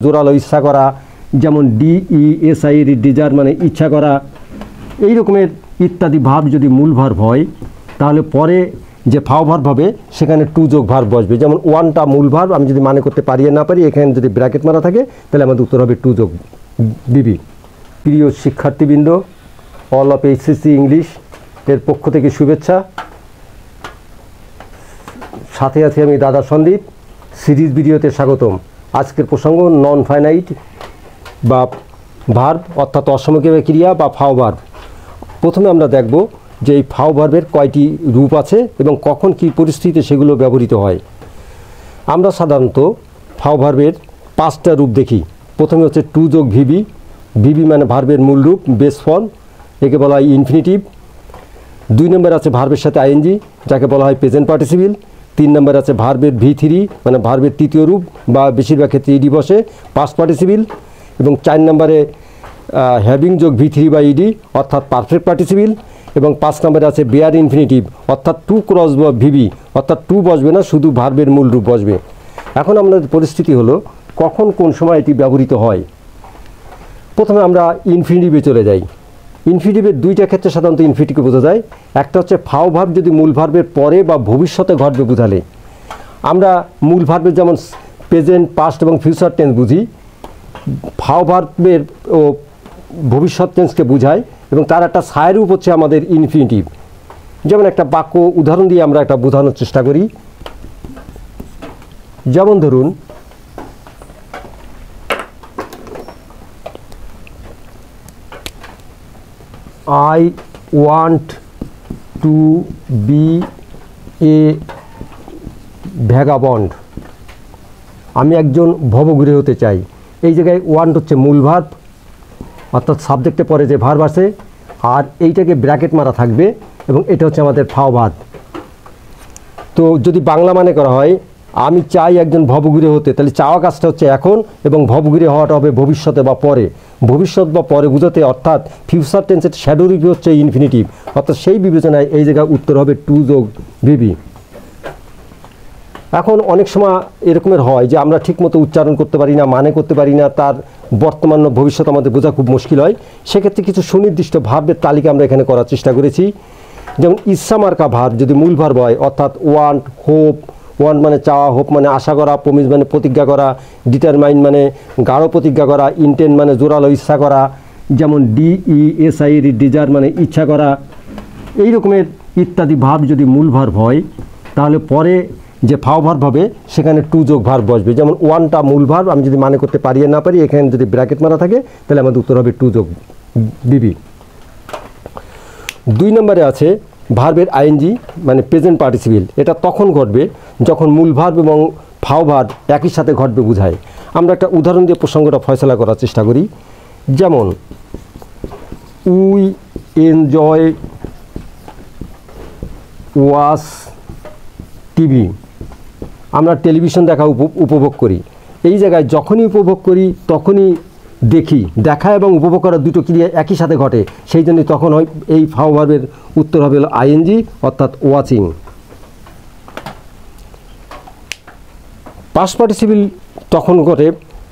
জোরালো ইচ্ছা করা, যেমন DESIR ডিজায়ার মানে ইচ্ছা করা, এই রকমের ইত্যাদি ভার্ব যদি মূল ভার্ব হয় তাহলে পরে যে ফাও ভার্ব হবে সেখানে টু যোগ ভার্ব বসবে। যেমন ওয়ানটা মূল ভার্ব, আমি যদি মানে করতে পারি আর না পারি এখানে যদি ব্র্যাকেট মারা থাকে তাহলে আমাদের উত্তর হবে টু যোগ বিবি। প্রিয় শিক্ষার্থীবৃন্দ, অল অফ HCC ইংলিশ এর পক্ষ থেকে শুভেচ্ছা। সাথে আছি আমি দাদা সন্দীপ। সিরিজ ভিডিওতে স্বাগতম। আজকের প্রসঙ্গ নন ফাইনাইট বা ভার্ব অর্থাৎ অসমকামী ক্রিয়া বা ফাও ভার্ব। প্রথমে আমরা দেখব যে এই ফাও ভার্বের কয়টি রূপ আছে এবং কখন কী পরিস্থিতিতে সেগুলো ব্যবহৃত হয়। আমরা সাধারণত ফাও ভার্বের 5টা রূপ দেখি। প্রথমে হচ্ছে টু যোগ ভিবি। ভিবি মানে ভার্বের মূল রূপ, বেস ফর্ম, একে বলা হয় ইনফিনিটিভ। 2 নম্বর আছে ভার্বের সাথে আইএনজি, যাকে বলা হয় প্রেজেন্ট পার্টিসিপল। 3 নম্বর আছে ভার্বের V3 মানে ভার্বের তৃতীয় রূপ বা বেশিরভাগ ক্ষেত্রে ইডি বসে, পাস্ট পার্টিসিপল। এবং 4 নম্বরে হ্যাভিং যোগ V3 বা ইডি অর্থাৎ পারফেক্ট পার্টিসিপল। এবং 5 নম্বরে আছে বেয়ার ইনফিনিটিভ অর্থাৎ টু ক্রস বা ভিবি অর্থাৎ টু বসবে না, শুধু ভার্বের মূল রূপ বসবে। এখন আমাদের পরিস্থিতি হলো কখন কোন সময় এটি ব্যবহৃত হয়। প্রথমে আমরা ইনফিনিটিভে চলে যাই। ইনফিনিটিভের 2টা ক্ষেত্রে সাধারণত ইনফিনিটিভকে বোঝা যায়। একটা হচ্ছে ফাও ভার্ব যদি মূল ভার্বের পরে বা ভবিষ্যতে ঘটবে বোঝালে। আমরা মূল ভার্বের যেমন প্রেজেন্ট, পাস্ট এবং ফিউচার টেন্স বুঝি, ফাও ভার্বের ও ভবিষ্যৎ টেন্সকে বোঝায় এবং তার একটা ছায়ের রূপ হচ্ছে আমাদের ইনফিনিটিভ। যেমন একটা বাক্য উদাহরণ দিয়ে আমরা একটা বোঝানোর চেষ্টা করি। যেমন ধরুন, I want to be a vagabond। আমি একজন ভবঘুরে হতে চাই। এই জায়গায় ওয়ান্ট হচ্ছে মূল ভার্ব অর্থাৎ সাবজেক্টে পরে যে ভার্ব আছে, আর এইটাকে ব্র্যাকেট মারা থাকবে এবং এটা হচ্ছে আমাদের ফাও ভার্ব। তো যদি বাংলা মানে করা হয় আমি চাই একজন ভবঘুরে হতে, তাহলে চাওয়া কাজটা হচ্ছে এখন এবং ভবঘুরে হওয়াটা হবে ভবিষ্যতে বা পরে। ভবিষ্যৎ বা পরে বোঝাতে অর্থাৎ ফিউচার টেন্সের শ্যাডো রূপ হচ্ছে ইনফিনিটিভ, অর্থাৎ সেই বিবেচনায় এই জায়গায় উত্তর হবে টু যোগ ভিবি। এখন অনেক সময় এরকমের হয় যে আমরা ঠিকমতো উচ্চারণ করতে পারি না, মানে করতে পারি না, তার বর্তমান ভবিষ্যৎ আমাদের বোঝা খুব মুশকিল হয়। সেক্ষেত্রে কিছু সুনির্দিষ্ট ভার্বের তালিকা আমরা এখানে করার চেষ্টা করেছি। যেমন ইচ্ছা মার্কা ভার্ব যদি মূল ভার্ব হয় অর্থাৎ ওয়ান্ট, হোপ, ওয়ান্ট মানে চাওয়া, হোপ মানে আশা করা, প্রমিস মানে প্রতিজ্ঞা করা, ডিটারমাইন মানে গাঢ় প্রতিজ্ঞা করা, ইন্টেন্ট মানে জোরালো ইচ্ছা করা, যেমন DESIR ডিজায়ার মানে ইচ্ছা করা, এই রকমের ইত্যাদি ভার্ব যদি মূল ভার্ব হয় তাহলে পরে যে ফাও ভার্ব হবে সেখানে টু যোগ ভার্ব বসবে। যেমন ওয়ানটা মূল ভার্ব, আমি যদি মানে করতে পারি আর না পারি এখানে যদি ব্র্যাকেট মারা থাকে তাহলে আমাদের উত্তর হবে টু যোগ বিবি। 2 নম্বরে আছে ভার্বের আইএনজি মানে প্রেজেন্ট পার্টিসিপল। এটা তখন ঘটবে যখন মূল ভার্ব এবং ফাও ভার্ব একই সাথে ঘটবে বোঝায়। আমরা একটা উদাহরণ দিয়ে প্রসঙ্গটা ফয়সলা করার চেষ্টা করি। যেমন উই এনজয় ওয়াচ টিভি। আমরা টেলিভিশন দেখা উপভোগ করি। এই জায়গায় যখনই উপভোগ করি তখনই দেখি, দেখা এবং উপভোগ করার দুটো ক্রিয়া একই সাথে ঘটে, সেই জন্যই তখন হয় এই ফাও ভার্বের উত্তর হবে হলো আইএনজি অর্থাৎ ওয়াচিং। পাস্ট পার্টিসিপল তখন ঘটে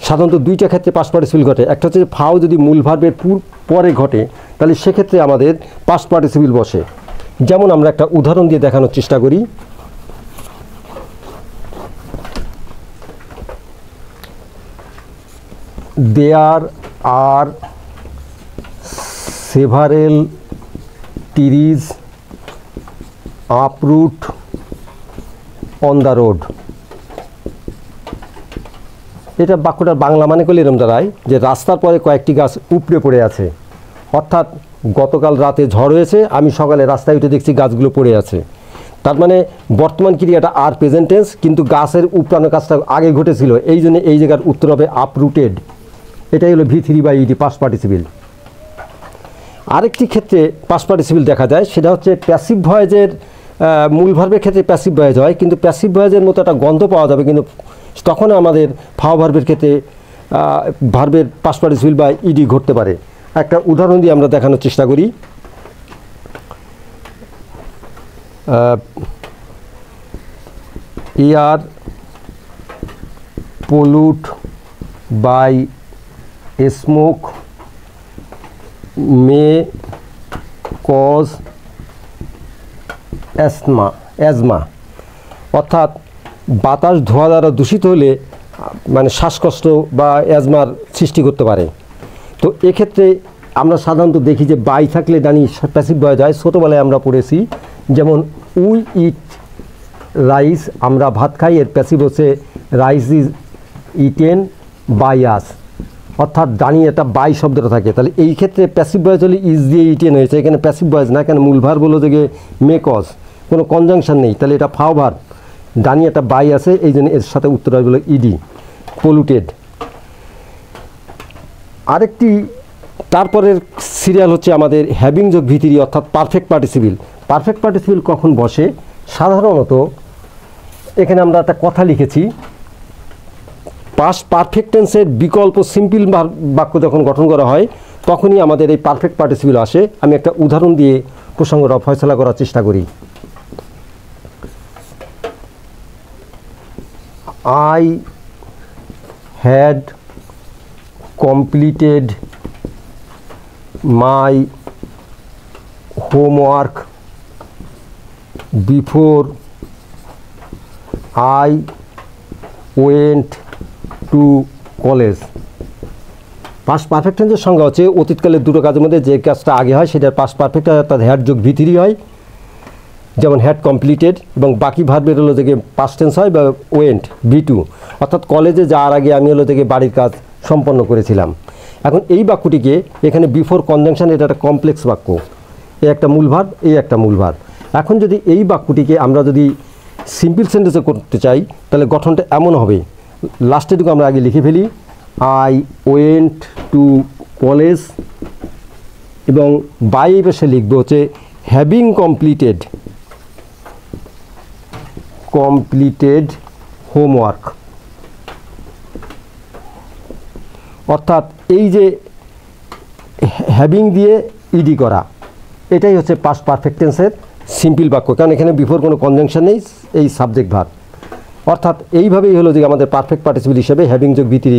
সাধারণত 2টা ক্ষেত্রে পাস্ট পার্টিসিপল ঘটে। একটা হচ্ছে ফাও যদি মূল ভার্বের পরে ঘটে তাহলে সেক্ষেত্রে আমাদের পাস্ট পার্টিসিপল বসে। যেমন আমরা একটা উদাহরণ দিয়ে দেখানোর চেষ্টা করি। There are several trees uproot on the road। এটা বাক্যটার বাংলা মানে করলে এরকম দাঁড়ায় যে রাস্তার পরে কয়েকটি গাছ উপড়ে পড়ে আছে। অর্থাৎ গতকাল রাতে ঝড় হয়েছে, আমি সকালে রাস্তায় উঠে দেখছি গাছগুলো পড়ে আছে। তার মানে বর্তমান ক্রিয়াটা আর প্রেজেন্ট টেন্স, কিন্তু গাছের উপড়ানোর কাজটা আগে ঘটেছিল, এই জন্য এই জায়গার উত্তর হবে আপরুটেড। এটাই হলো V3 বা ইডি পাস্ট পার্টিসিপল। আরেকটি ক্ষেত্রে পাস্ট পার্টিসিপল দেখা যায়, সেটা হচ্ছে প্যাসিভ ভয়েজের মূল ভার্বের ক্ষেত্রে প্যাসিভ ভয়েজ হয়, কিন্তু প্যাসিভ ভয়েজের মতো একটা গন্ধ পাওয়া যাবে, কিন্তু তখন আমাদের ফাও ভার্বের ক্ষেত্রে ভার্বের পাস্ট পার্টিসিপল বা ইডি ঘটতে পারে। একটা উদাহরণ দিয়ে আমরা দেখানোর চেষ্টা করি। Air pollute by smoke may cause asthma, অর্থাৎ বাতাস ধোঁয়া দ্বারা দূষিত হলে মানে শ্বাসকষ্ট বা অ্যাজমার সৃষ্টি করতে পারে। তো এক্ষেত্রে আমরা সাধারণত দেখি যে বাই থাকলে ডানি প্যাসিভ ভয়েস হয়। ছোটোবেলায় আমরা পড়েছি, যেমন উই ইট রাইস, আমরা ভাত খাই, এর প্যাসিভ হচ্ছে rice is eaten by us, অর্থাৎ ডানি একটা বাই শব্দটা থাকে। তাহলে এই ক্ষেত্রে প্যাসিভ ভয়েস হলে ইজ দিয়ে ইটেন হয়েছে, এখানে প্যাসিভ ভয়েস না, কেন মূল ভার্ব হলো যে মে কজ, কোনো কনজাংশন নেই, তাহলে এটা ফাও ভার্ব, ডানি একটা বাই আছে, এই জন্য এর সাথে উত্তর হবে হলো ইডি, পলুটেড। আরেকটি তারপরের সিরিয়াল হচ্ছে আমাদের হ্যাভিং যোগ ভিতরি, অর্থাৎ পারফেক্ট পার্টিসিপিল। পারফেক্ট পার্টিসিপিল কখন বসে? সাধারণত এখানে আমরা একটা কথা লিখেছি, পাস্ট পারফেক্ট টেন্সের বিকল্প সিম্পল বাক্য যখন গঠন করা হয় তখনই আমাদের এই পারফেক্ট পার্টিসিপিল আসে। আমি একটা উদাহরণ দিয়ে প্রসঙ্গটা ফয়সলা করার চেষ্টা করি। I had completed my homework before I went to college. Past perfect টেন্সের সংজ্ঞা হচ্ছে অতীতকালের দুটো কাজের মধ্যে যে কাজটা আগে হয় সেটার পাস্ট পারফেক্ট হয়, অর্থাৎ হ্যাড যোগ ভিতরি হয়, যেমন হ্যাড কমপ্লিটেড, এবং বাকি ভার্বের হলো থেকে পাস্ট টেন্স হয় বা ওয়েন্ট V2, অর্থাৎ কলেজে যাওয়ার আগে আমি হলো থেকে বাড়ির কাজ সম্পন্ন করেছিলাম। এখন এই বাক্যটিকে এখানে বিফোর কনজাংশন, এটা একটা কমপ্লেক্স বাক্য, এই একটা মূল ভার্ব, এই একটা মূল ভার্ব। এখন যদি এই বাক্যটিকে আমরা যদি সিম্পল সেন্টেন্সে করতে চাই তাহলে গঠনটা এমন হবে, লাস্টেরটুকু আমরা আগে লিখে ফেলি, আই ওয়েন্ট টু কলেজ, এবং বাই পাশে লিখবো হচ্ছে হ্যাভিং কমপ্লিটেড হোমওয়ার্ক, অর্থাৎ এই যে হ্যাভিং দিয়ে ইডি করা, এটাই হচ্ছে পাস্ট পারফেক্ট টেন্সের সিম্পল বাক্য, কারণ এখানে বিফোর কোনো কনজাংশন নেই, এই সাবজেক্ট ভার্ব। অর্থাৎ এইভাবেই হলো যে আমাদের পারফেক্ট পার্টিসিপল হিসেবে হ্যাভিং যোগ ভিতরি